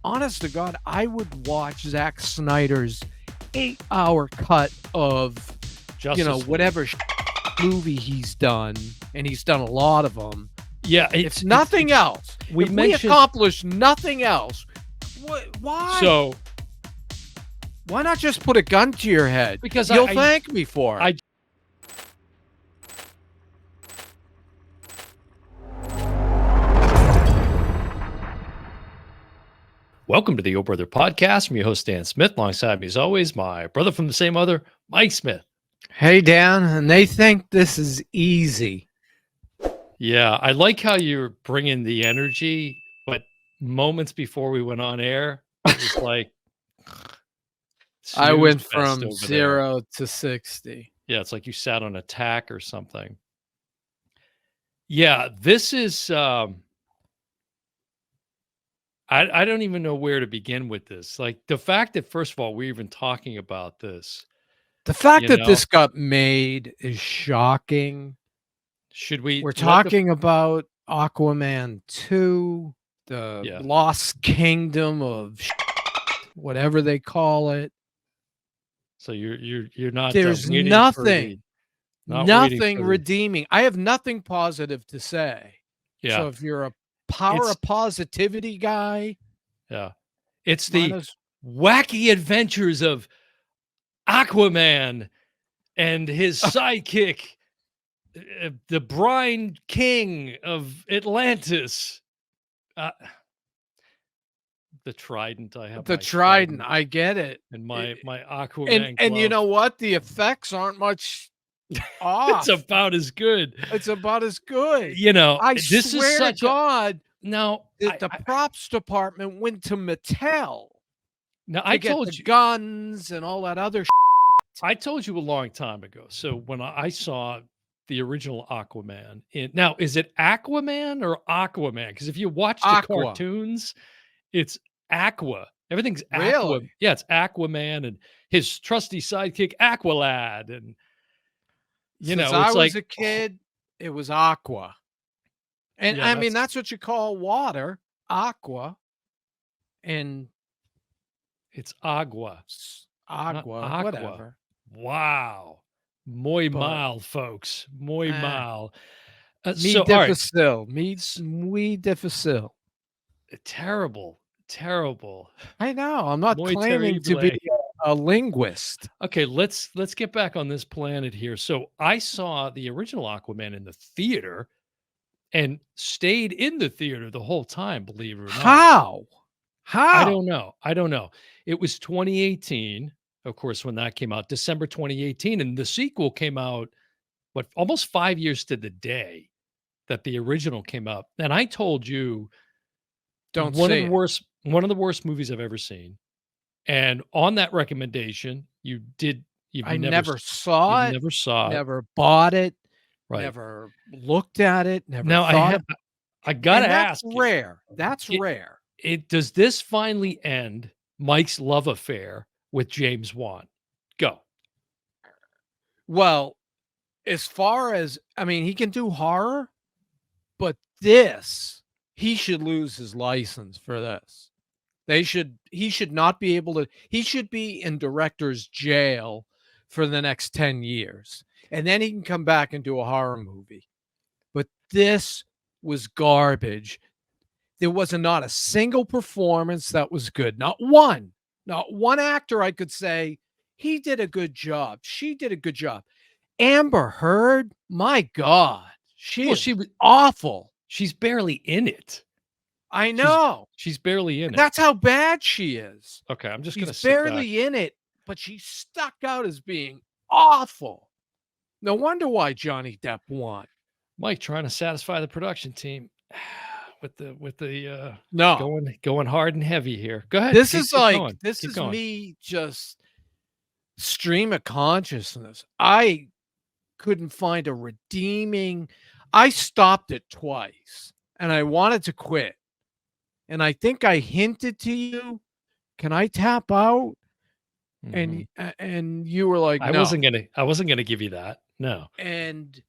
honest to God, I would watch Zack Snyder's 8-hour cut of, Justice League. whatever movie he's done, and he's done a lot of them. Yeah, If nothing else, we if mentioned- we accomplish nothing else, why? So why not just put a gun to your head? Because you'll thank me for it. Welcome to the Old Brother Podcast. I'm your host, Dan Smith. Alongside me, as always, my brother from the same mother, Mike Smith. Hey, Dan, and they think this is easy. Yeah, I like how you're bringing the energy, but moments before we went on air, it was like I went snooze fest from over 0 to 60. Yeah, it's like you sat on a tack or something. Yeah, this is I don't even know where to begin with this. Like the fact that, first of all, we're even talking about this. The fact that this got made is shocking. Should we? We're talking about Aquaman 2, the Lost Kingdom of whatever they call it. So you're not. There's nothing redeeming. I have nothing positive to say. Yeah. So if you're a power of positivity guy, it's the wacky adventures of Aquaman and his sidekick, the Brine King of Atlantis. The trident. I have the trident. I get it. And my Aquaman. And you know what? The effects aren't much off. It's about as good. It's about as good. You know, I this swear is such to God. No, the props department went to Mattel. Now I told you guns and all that other. I told you a long time ago. So when I saw the original Aquaman, now is it Aquaman or Aquaman? Because if you watch the cartoons, it's Aqua. Everything's Aqua. Really? Yeah, it's Aquaman and his trusty sidekick Aqualad, and Since I was a kid, it was Aqua. And I mean, that's what you call water, aqua. And it's agua. Agua, whatever. Wow. Muy mal, folks. Muy mal. Muy difficile. Terrible. I know. I'm not claiming to be a linguist. Okay, let's get back on this planet here. So I saw the original Aquaman in the theater and stayed in the theater the whole time, believe it or not. How? I don't know. It was 2018, of course, when that came out, December 2018. And the sequel came out, almost 5 years to the day that the original came out. And I told you, one of the worst movies I've ever seen. And on that recommendation, I never saw it, never bought it. Right. Never looked at it. Never. Now I gotta ask. That's rare. That's rare. Does this finally end Mike's love affair with James Wan? Go. Well, as far as he can do horror, but he should lose his license for this. He should not be able to. He should be in director's jail for the next 10 years. And then he can come back and do a horror movie. But this was garbage. There was not a single performance that was good. Not one actor I could say, he did a good job. She did a good job. Amber Heard, my God, she was awful. She's barely in it. I know. She's barely in it. That's how bad she is. Okay, I'm just going to sit barely in it, but she stuck out as being awful. No wonder why Johnny Depp won. Mike trying to satisfy the production team with the no going hard and heavy here. Go ahead. This is me just stream of consciousness. I couldn't find a redeeming. I stopped it twice and I wanted to quit. And I think I hinted to you, can I tap out? Mm-hmm. And you were like, no. I wasn't gonna give you that. No. And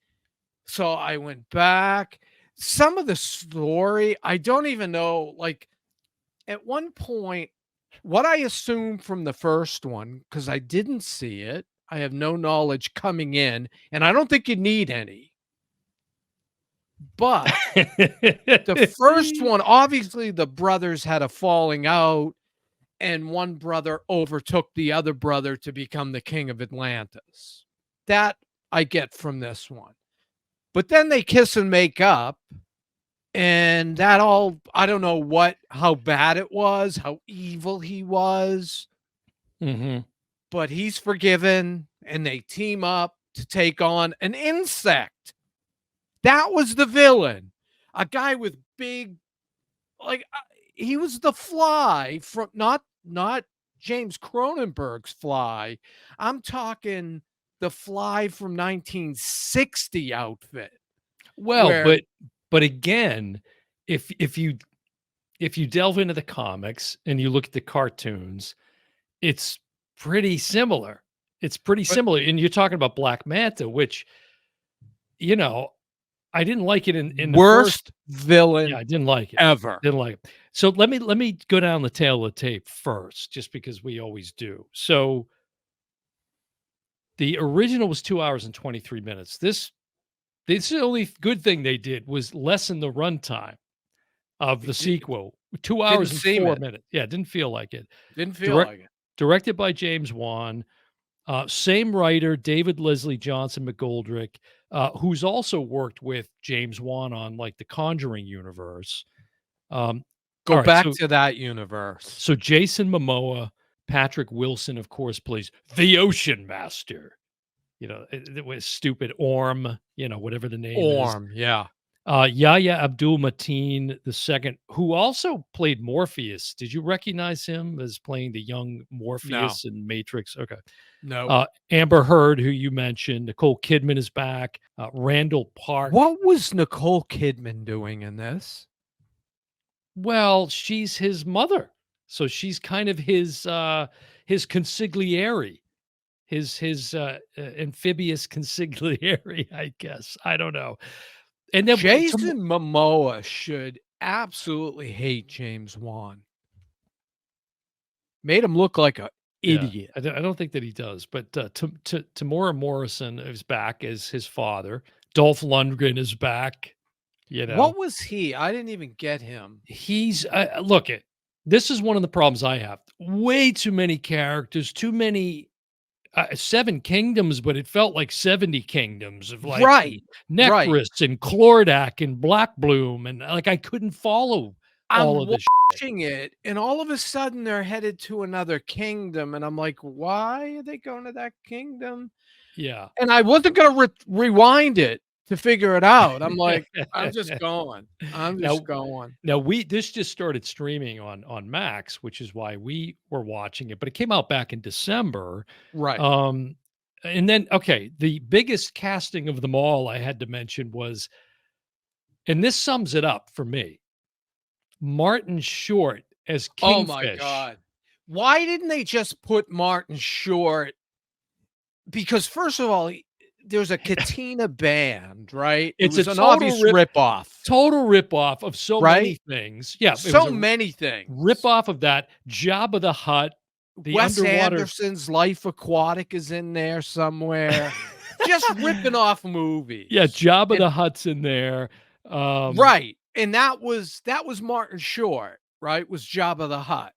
so I went back. Some of the story, I don't even know. Like, at one point, what I assumed from the first one, because I didn't see it, I have no knowledge coming in, and I don't think you need any. But the first one, obviously, the brothers had a falling out, and one brother overtook the other brother to become the king of Atlantis. That I get from this one. But then they kiss and make up, and that all, I don't know how bad it was, how evil he was, Mhm. but he's forgiven, and they team up to take on an insect. That was the villain. A guy with big, like, he was the Fly from, not James Cronenberg's Fly. I'm talking the Fly from 1960 outfit Well, where but again, if if you delve into the comics and you look at the cartoons, it's pretty similar. It's pretty but similar, and you're talking about Black Manta, which, you know, I didn't like it in the first. worst Yeah, villain I didn't like it. ever. Didn't like it. So let me go down the tail of the tape first, just because we always do. So the original was 2 hours and 23 minutes. This is the only good thing they did was lessen the runtime of the It di sequel. 2 didn't hours and seem 4 it. minutes. Yeah, it didn't feel like it. Didn't feel Direct like it. Directed by James Wan, same writer, David Leslie Johnson McGoldrick, who's also worked with James Wan on, like, the Conjuring universe. Go Alright, back to that universe. so Jason Momoa, Patrick Wilson, of course, plays the Ocean Master. It was stupid Orm, whatever the name is. Orm, yeah. Yahya Abdul Mateen II, who also played Morpheus. Did you recognize him as playing the young No, Morpheus in Matrix? Okay. no. Amber Heard, who you mentioned, Nicole Kidman is back. Randall Park. What was Nicole Kidman doing in this? Well, she's his mother, so she's kind of his consigliere, amphibious consigliere, I guess. I don't know. And then Jason Momoa should absolutely hate James Wan. Made him look like a yeah, idiot. I don't think that he does, but Tamora Morrison is back as his father. Dolph Lundgren is back. You know, What was he? I didn't even get him. he's look it. This is one of the problems I have. Way too many characters, too many Seven Kingdoms, but it felt like 70 kingdoms of like Right, right. Necris and Clordak and Black Bloom, and like I couldn't follow all I'm of this. watching it, and all of a sudden they're headed to another kingdom, and I'm like, "Why are they going to that kingdom?" Yeah. And I wasn't gonna rewind it to figure it out. I'm like, "I'm just going. I'm just Now going." now we this just started streaming on Max, which is why we were watching it, but it came out back in December. Right. Um, and then okay, the biggest casting of them all I had to mention was, and this sums it up for me, Martin Short as Oh my Kingfish. god. Why didn't they just put Martin Short? Because first of all, there's a Katina band, right? It It's a was an obvious ripoff, total ripoff of so many right? things. Yeah, it was So a many things. ripoff of that. Jabba the Hutt, the Wes underwater. Anderson's Life Aquatic is in there somewhere. Just ripping off Yeah, movies. Jabba And the Hutt's in there. right. And that was Martin Short, right? Was Jabba the Hutt.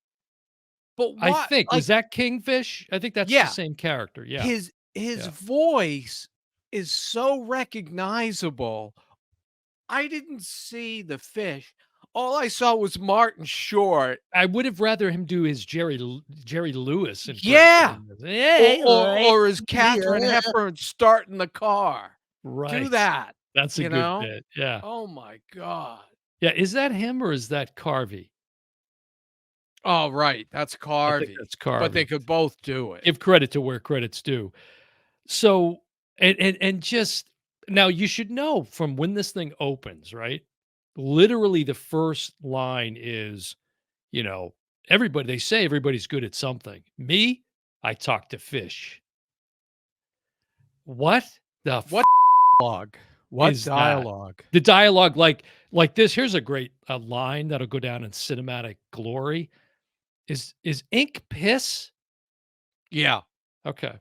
But I what, think was like, that Kingfish? I think that's the yeah, same character. Yeah, his yeah. voice is so recognizable. I didn't see the fish. All I saw was Martin Short. I would have rather him do his Jerry Lewis Yeah. impression. Or Hey, or like, or as Katharine yeah. Hepburn starting the car. Do Right. that, That's a you good know? bit. Yeah. Oh my god. Yeah. Is that him or is that Carvey? Oh, right, that's I think Carvey, that's but they Carvey. could both do it. Give credit to where credit's due. So, and just now you should know from when this thing opens, right? Literally the first line is, you know, everybody, they say everybody's good at something. Me, I talk to fish. What the What dialogue? What is that? dialogue? The dialogue, like Like this, here's a great line that'll go down in cinematic glory. Is ink piss? Yeah. Okay.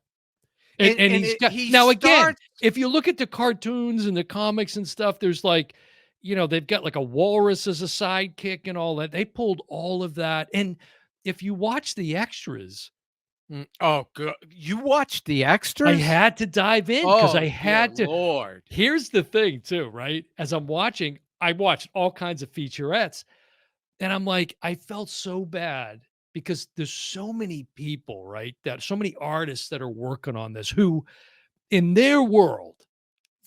And he's got He now again, starts. if you look at the cartoons and the comics and stuff, there's like, they've got like a walrus as a sidekick and all that. They pulled all of that. And if you watch the extras, Oh, good. You watched the I extras? had to dive in because Oh, I dear had to. lord. Here's the thing, too, right? As I'm watching, I watched all kinds of featurettes. And I'm like, I felt so bad because there's so many people, right? That so many artists that are working on this who, in their world,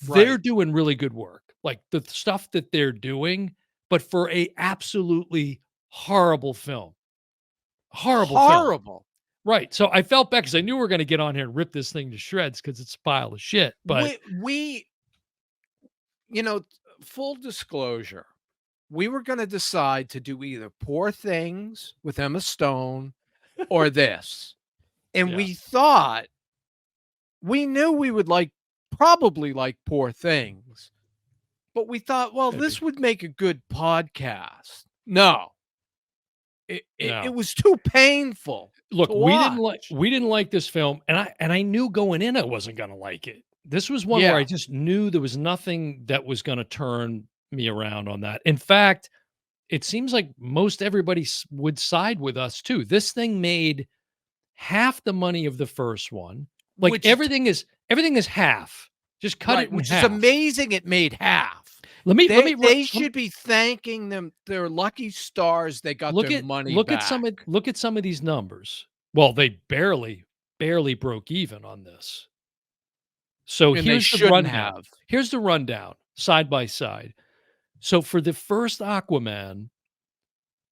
they're Right. doing really good work. Like the stuff that they're doing, but for a absolutely horrible film. Horrible film. Horrible. Right. So I felt bad because I knew we were going to get on here and rip this thing to shreds because it's a pile of shit. But We you know, full disclosure, we were gonna decide to do either Poor Things with Emma Stone or this, and yeah, we thought we knew we would probably like Poor Things, but we thought, well, this maybe. would make a good podcast. No, it No. was too painful Look, to watch. we didn't like this film, and I knew going in I wasn't gonna like it. This was one where I Yeah, just knew there was nothing that was gonna turn me around on that. In fact, it seems like most everybody would side with us too. This thing made half the money of the first one. Like which is everything is half. Just cut it right, in which is half. amazing it made half. Let me They should be thanking them their lucky stars they got their money back. look at some of these numbers. Well, they barely broke even on this. So And they here's the shouldn't rundown. have. Here's the rundown side by side. So for the first Aquaman,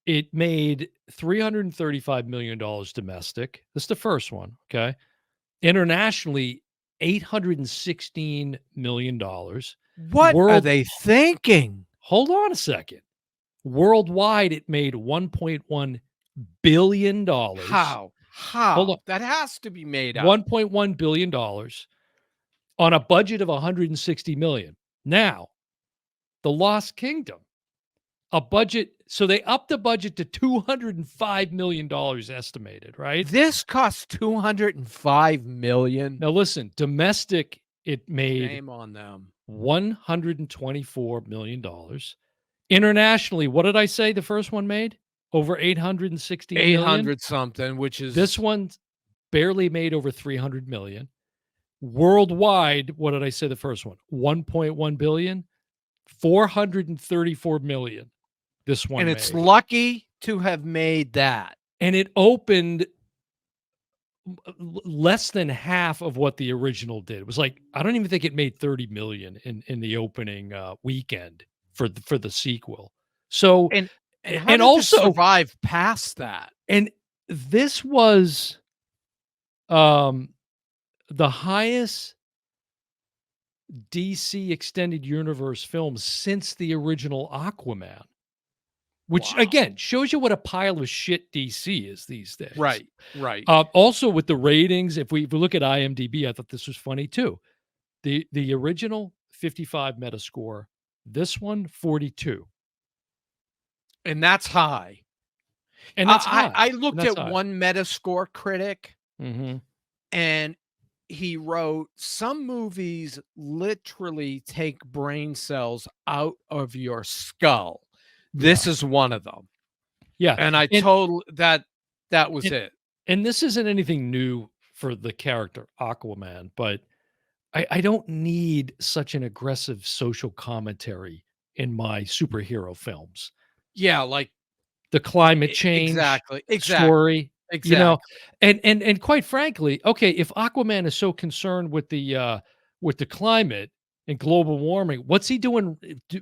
it made $335 million domestic. That's the first one. Okay. Internationally, $816 million. What are World, they thinking? hold on a second. Worldwide, it made $1.1 billion. How? Hold on. How? That has to be made up. $1.1 billion on a budget of 160 million. Now, The Lost Kingdom, a budget, so they upped the budget to $205 million estimated, right? This cost 205,000,000. Now listen, domestic, it made Shame on them. $124 million. Internationally, what did I say the first one made? Over 816 million. 800 something, which This is one barely made over 300 million. Worldwide, what did I say the first one? 1.1 billion, 434 million. This one and it's made. lucky to have made that. And it opened less than half of what the original did. It was like, I don't even think it made 30 million in the opening weekend for the sequel. So And how and did this also survive past that? and this was um the highest DC extended universe film since the original Aquaman, which Wow. again shows you what a pile of shit DC is these days. Right, right. Also with the ratings, if we look at IMDb, I thought this was funny too. The original 55 Metascore, this one 42, And that's high. and that's high. I And looked that's at high. one Metascore critic, Mhm. and he wrote, "Some movies literally take brain cells out of your skull. Yeah, This is one of them." yeah, And I and told that was and it. and this isn't anything new for the character Aquaman, but I don't need such an aggressive social commentary in my superhero films. Yeah, like The climate change exactly, exactly, story, you know, exactly. and quite frankly, okay, if Aquaman is so concerned with the climate and global warming, what's he doing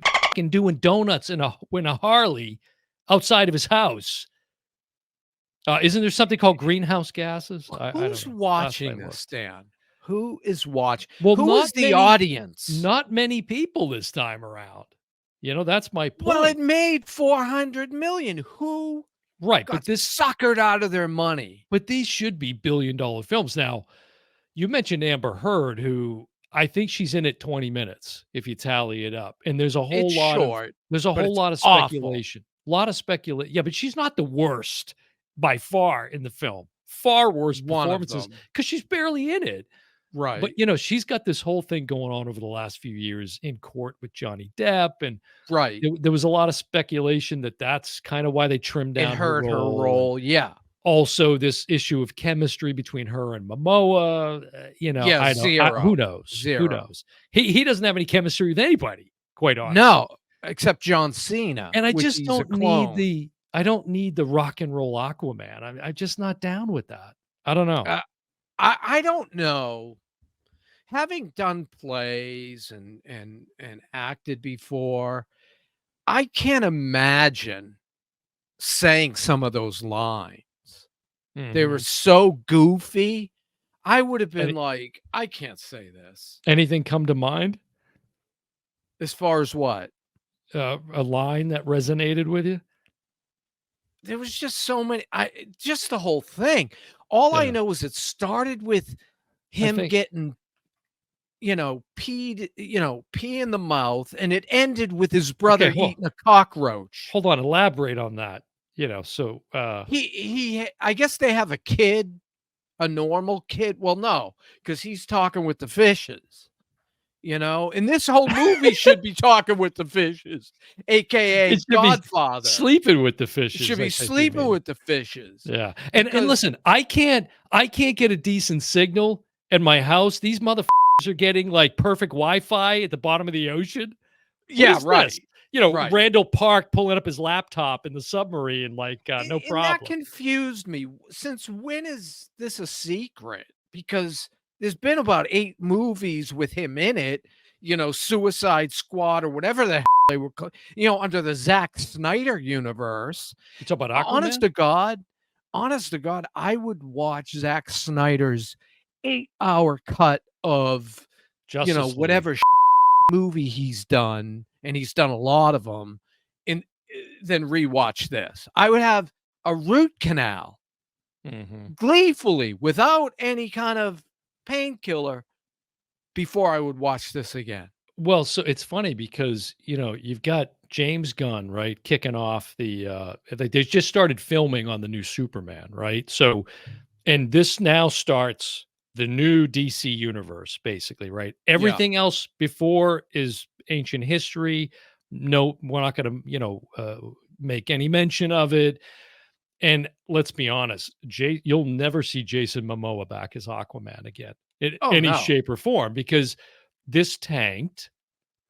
fucking doing donuts in a Harley outside of his house? Isn't there something called greenhouse gases? I don't Who's know. Last I watching this, looked. Dan? Who is watching? Well, Who is the audience? not many people this time around. That's my Well, it point. made 400,000,000. Who Right, got suckered out of their money? but these should be billion-dollar films. Now, you mentioned Amber Heard, who I think she's in it 20 minutes if you tally it up, and It's short, there's a but whole it's lot of awful. speculation. A lot of yeah, but she's not the worst by far in the film. Far worse One of performances them. because she's barely in it. But, Right. she's got this whole thing going on over the last few years in court with Johnny Depp, and Right. there was a lot of speculation that that's kinda why they trimmed It down her hurt her role, and role. Yeah. also this issue of chemistry between her and Momoa, Yeah, I don't who 0. knows? Who 0. knows? He doesn't have any chemistry with anybody, quite honestly, No, except John Cena, and I which just he's a don't need clone. I don't need the rock and roll Aquaman. I'm just not down with that. I don't know. Uh, I don't know. Having done plays and acted before, I can't imagine saying some of those lines. They were Mhm. so goofy. I would have been Any like, "I can't say this." anything come to mind? As far as what? A line that resonated with you? There was just so many just the whole thing. All I Yeah. know is it started with I him think getting, pee in the mouth, and it ended with his okay, brother well, eating a cockroach. hold on, elaborate on that. I guess they have a kid, a normal kid. Well, no, because he's talking with the fishes, and this whole movie should be talking with the fishes, AKA it should be Godfather. sleeping with the It should fishes, be I think you sleeping mean. with the fishes Yeah, and because listen, I can't get a decent signal at my house. These motherfuckers are getting, like, perfect Wi-Fi at the bottom of the ocean. What yeah, is this? right, right. Randall Park pulling up his laptop in the submarine, like, no And that problem. confused me. Since when is this a secret? Because there's been about 8 movies with him in it, Suicide Squad or whatever the hell they were under the Zack Snyder universe. You talk about Honest Aquaman? to God honest to God, I would watch Zack Snyder's 8-hour cut of, Justice League. whatever movie he's done, and he's done a lot of them, and, then rewatch this. I would have a root canal Mhm. gleefully without any kind of painkiller before I would watch this again. Well, so it's funny because, you've got James Gunn, right, kicking off they just started filming on the new Superman, right? So, and this now starts the new DC universe, basically, right? Yeah. Everything else before is ancient history. No, we're not going to, make any mention of it. And let's be honest, you'll never see Jason Momoa back as Aquaman again in Oh, any no. shape or form because this tanked,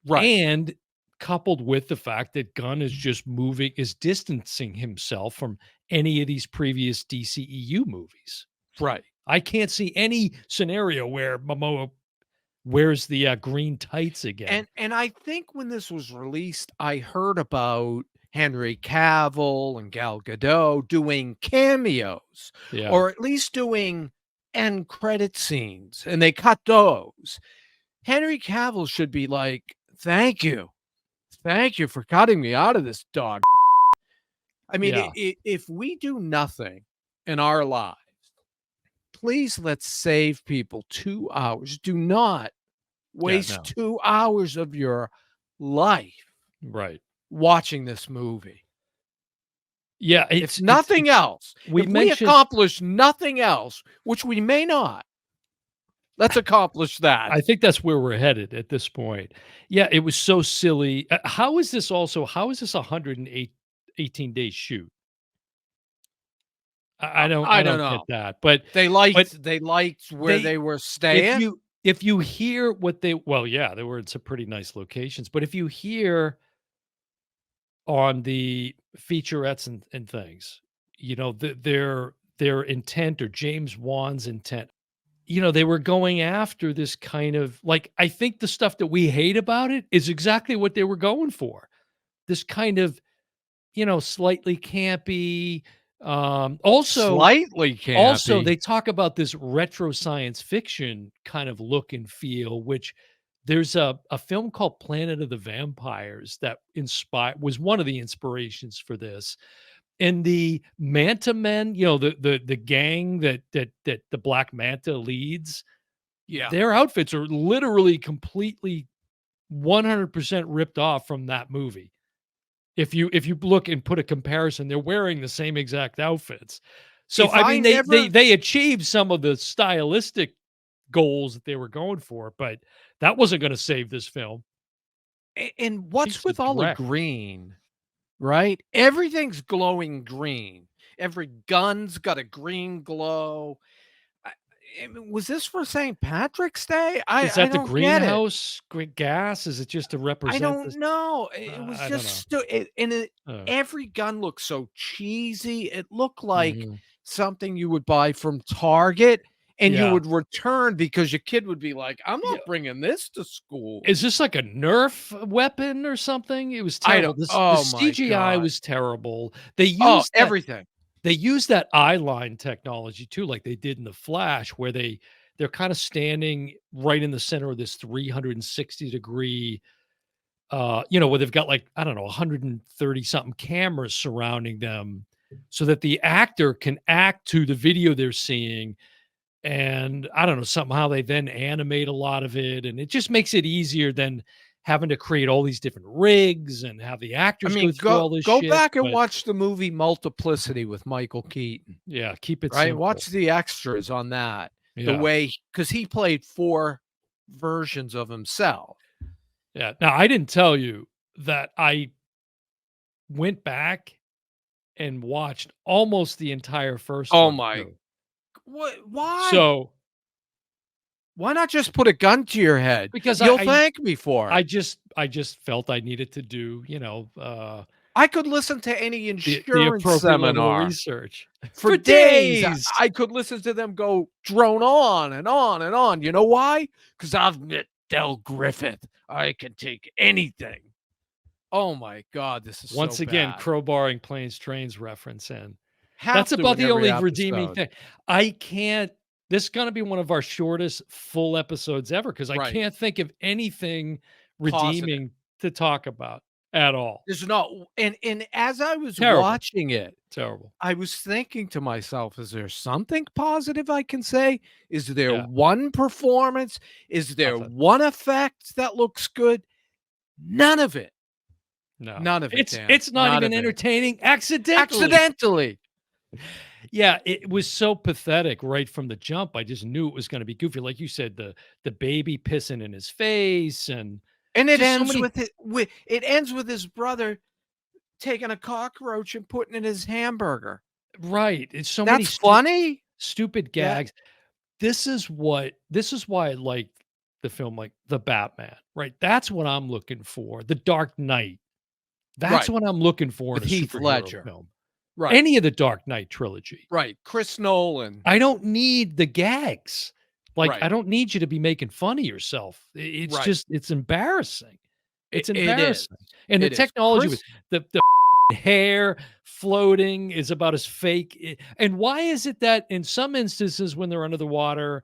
Right. and coupled with the fact that Gunn is distancing himself from any of these previous DCEU movies. Right. I can't see any scenario where Momoa wears the, green tights again. And I think when this was released, I heard about Henry Cavill and Gal Gadot doing cameos, Yeah. or at least doing end credit scenes, and they cut those. Henry Cavill should be like, "Thank you. Thank you for cutting me out of this dog." I mean, Yeah. if we do nothing in our lives, please let's save people 2 hours. Do not Yeah, waste no. 2 hours of your life Right. watching this movie. Yeah, If nothing else, we if we mentioned accomplish nothing else, which we may not, let's accomplish that. I think that's where we're headed at this point. Yeah, it was so silly. How is this 108 18-day shoot? I I don't don't get know. that, but but They liked where they they were if staying. you hear what they well, yeah, they were in some pretty nice locations, but if you hear on the featurettes and things, their intent or James Wan's intent, they were going after this kind of like I think the stuff that we hate about it is exactly what they were going for. This kind of, slightly campy, Slightly also, campy. they talk about this retro science fiction kind of look and feel, which there's a film called Planet of the Vampires that inspired was one of the inspirations for this. And the Manta Men, the gang that the Black Manta leads, Yeah. Their outfits are literally completely 100% ripped off from that movie. If you look and put a comparison, they're wearing the same exact outfits. So, If I I mean, never they achieved some of the stylistic goals that they were going for, but that wasn't gonna save this film. and what's Piece of with all the dreck. green, right? Everything's glowing green. Every gun's got a green glow. I I mean, was this for St. Patrick's Day? Is I that the don't get it. greenhouse gas? Is it just to I represent this? don't know. It was I don't know. just and Uh, every gun looked so cheesy. It looked like mhm. something you would buy from Target and you Yeah. would return because your kid would be like, "I'm Yeah. not bringing this to school." Is this like a Nerf weapon or something? It was I terrible. don't This the oh my CGI god. was terrible. They Oh, used that everything. they use that eye line technology too, like they did in The Flash, where they're kind of standing right in the center of this 360-degree, where they've got like, I don't know, 130 something cameras surrounding them so that the actor can act to the video they're seeing. And I don't know, somehow they then animate a lot of it. And it just makes it easier than having to create all these different rigs and have the I actors go mean, through all this go shit. back and But watch the movie Multiplicity with Michael Keaton, yeah, keep it right? simple. Watch the extras on that. The Yeah. way because he played 4 versions of himself. Yeah. Now, I didn't tell you that I went back and watched almost the entire first Oh one my too. what why? So, Why not just put a gun to your head? because You'll thank me for it. I just felt I needed to do, I could listen to any the insurance appropriate level of seminar research for for days. days. I could listen to them go drone on and on and on. You know why? Because I've met Del Griffith. I can take anything. Oh my god, this is so Once again, bad. crowbarring planes, trains reference in. That's Have to about in the every only redeeming episode. thing. I can't This is gonna be one of our shortest full episodes ever because I Right. can't think of anything Positive. redeeming to talk about at all. There's no and as I was Terrible, watching it, terrible. I was thinking to myself, is there something positive I can say? Is there Yeah, one performance? Is there nothing. one effect that looks good? None of it. No. None of it, Dan. It's not None even of it. entertaining accidentally. Accidentally. Yeah, it was so pathetic right from the jump. I just knew it was gonna be goofy. Like you said, the baby pissing in his face and And it just so ends many. with it ends with his brother taking a cockroach and putting it in his hamburger. Right, it's so many That's funny? stupid Yeah, gags. This is why I like the film like The Batman, right? That's what I'm looking for. The Dark Knight. That's right. what I'm looking for in With a Heath superhero Ledger. film. Right. Any of the Dark Knight trilogy. Right. Chris Nolan. I don't need the gags. Like, I Right. don't need you to be making fun of yourself. It's Right. just it's embarrassing. It's It is. embarrassing. And the It is. technology with the hair floating is about as fake. And why is it that in some instances when they're under the water,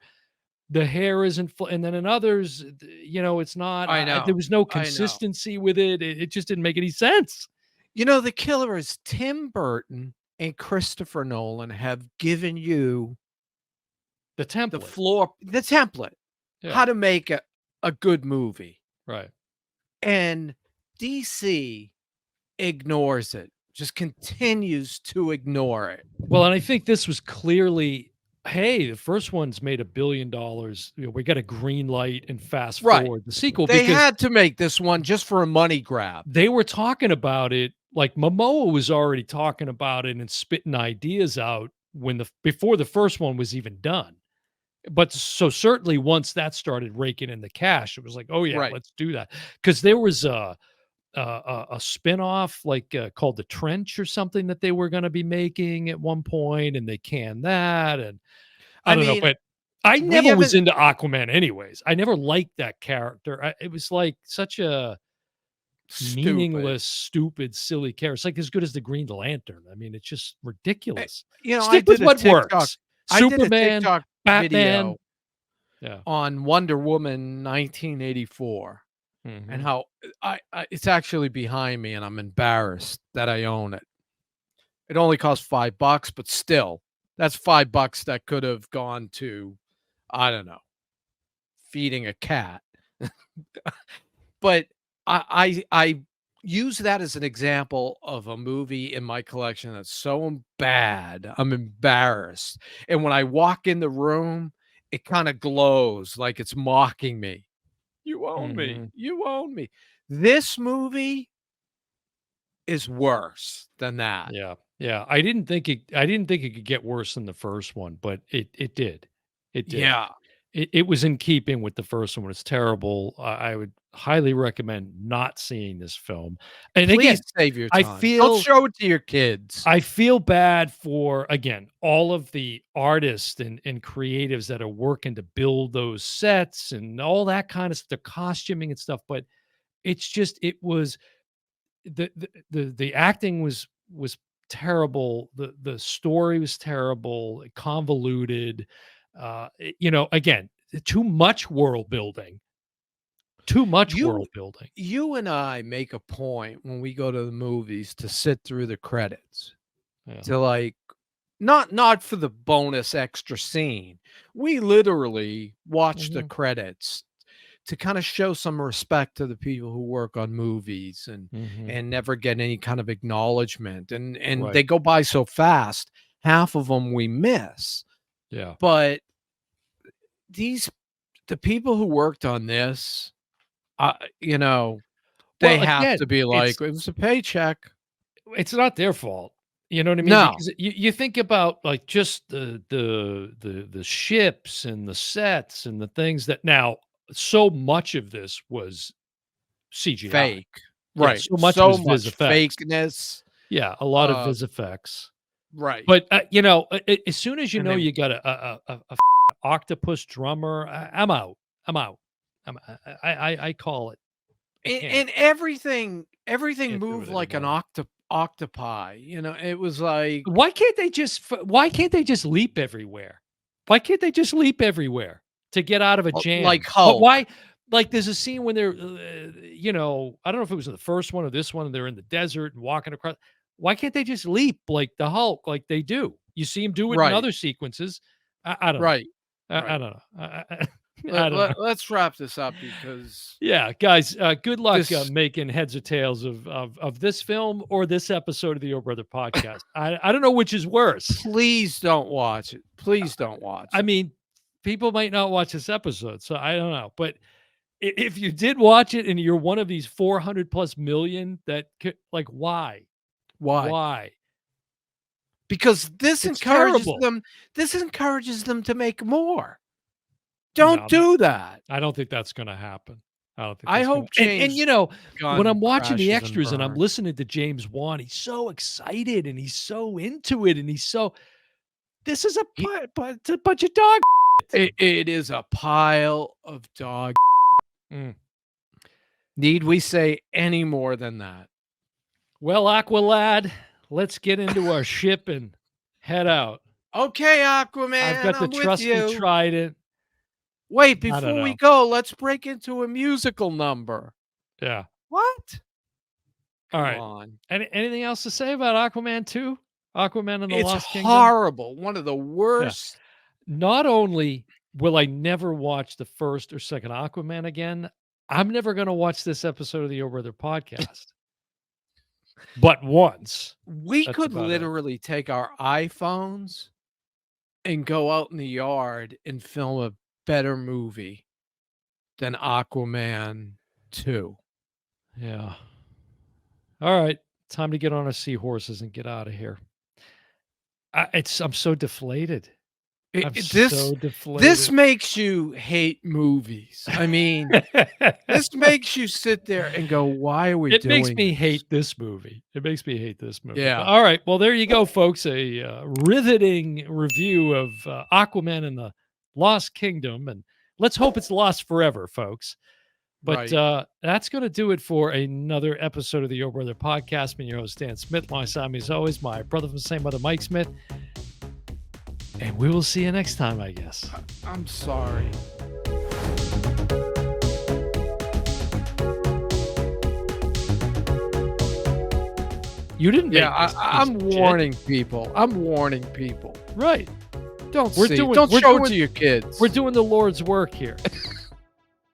the hair isn't and then in others, it's not. I There know. was no I know. consistency with it. It just didn't make any sense. You know, the killer is Tim Burton and Christopher Nolan have given you The the template. floor the template, Yeah. how to make a good movie. Right. And DC ignores it, just continues to ignore it. Well, and I think this was clearly, hey, the first one's made $1 billion. We got a green light and fast Right. forward the sequel They because had to make this one just for a money grab. they were talking about it. Like Momoa was already talking about it and spitting ideas out before the first one was even done. But so certainly once that started raking in the cash, it was like, oh yeah, Right. let's do that. Because there was a spinoff called The Trench or something that they were going to be making at one point, and they canned that. And I I don't know, mean, but I we never was haven't into Aquaman, anyways. I never liked that character. It was like such a stupid. meaningless, stupid, silly character. It's like as good as the Green Lantern. I mean, it's just Eh, ridiculous. you know, Stick with what works. I did a Superman, TikTok Batman. video Yeah. on Wonder Woman 1984 and Mhm. how I it's actually behind me and I'm embarrassed that I own it. It only cost $5, but still, that's $5 that could have gone to, I don't know, feeding a cat. But I use that as an example of a movie in my collection that's so bad, I'm embarrassed, and when I walk in the room, it kinda glows like it's mocking me. "You own me, Mhm. you own me." This movie is worse than that. Yeah. Yeah. I didn't think it could get worse than the first one, but it did. It did. Yeah. It was in keeping with the first one. It's terrible. I would highly recommend not seeing this film. And Please again, save your I time. Don't feel show it to your kids. I feel bad for, again, all of the artists and creatives that are working to build those sets and all that kind of the costuming and stuff, but it's just it was the acting was terrible. The story was terrible, convoluted. Again, too much world building. Too much You world building. you and I make a point when we go to the movies to sit through the credits, Yeah. to, like, not for the bonus extra scene. We literally watch the Mhm. credits to kinda show some respect to the people who work on movies Mhm. and never get any kind of acknowledgement, and Right. they go by so fast, half of them we miss. Yeah. But these the people who worked on this, you know, they Well, have again, to be it's like, "It was a paycheck." it's not their fault. You know what I mean? No, Because you think about, like, just the ships and the sets and the things that now so much of this was CGI. fake. Yeah, Right, so much so was Viz much effects. fakeness, Yeah, a lot of uh, Viz effects. right, But, as soon as you and know then you got a octopus drummer, I'm out. I'm out. I call it. I can't. and everything Can't do it moved like an anymore. octopi, it was like Why can't they just leap everywhere? Why can't they just leap everywhere to get out of a like jam? But Hulk. why like, there's a scene when they're, I don't know if it was in the first one or this one, and they're in the desert and walking across. Why can't they just leap like the Hulk like they do? You see him do it in Right, other sequences. I don't know. right, I right. don't know. I Let don't know. let's wrap this up because Yeah, guys, good luck, this making heads or tails of this film or this episode of the Oh Brother podcast. I don't know which is worse. please don't watch it. Please don't watch I it. mean, people might not watch this episode, so I don't know. But if you did watch it and you're one of these 400 plus million that like, why? Why? Why? Because It's terrible. this encourages them to make more. No, Don't do that. I don't think that's going to happen. I don't think I that's going hope to. And James when I'm Gunn watching the crashes and extras and I'm burns. listening to James Wan, he's so excited and he's so into it and he's so. This is He it's a bunch of dog. it is a pile of dog. Mm. Need we say any more than that? Well, Aqualad, let's get into our ship and head out. Okay, I've Aquaman, got the I'm with trusty you. trident. Wait, I don't before we know. go, let's break into a musical number. Yeah. What? All Come right. on. Anything else to say about Aquaman 2? Aquaman and the It's Lost Kingdom? horrible. One of the Yeah. worst. Not only will I never watch the first or second Aquaman again, I'm never going to watch this episode of the Oh Brother podcast. But once. We That's could about it. literally take our iPhones and go out in the yard and film a better movie than Aquaman 2. Yeah. All right. Time to get on our seahorses and get out of here. I'm so deflated. I'm It this so this deflated. makes you hate movies. I mean, this makes you sit there and go, "Why are we It makes doing me this?" hate this movie. It makes me hate this movie. But Yeah, all right, well, there you go, folks. A riveting review of Aquaman and the Lost Kingdom, and let's hope it's lost forever, folks. But right. that's going to do it for another episode of the Yo Brother podcast. I'm your host, Dan Smith. My Simon, as always, my brother from the same mother, Mike Smith. And we will see you next time, I guess. I'm sorry. You didn't Yeah, make this piece I'm of shit. warning people. I'm warning people. Right. Don't We're see. doing- Don't we're show it doing- to your kids. We're doing the Lord's work here.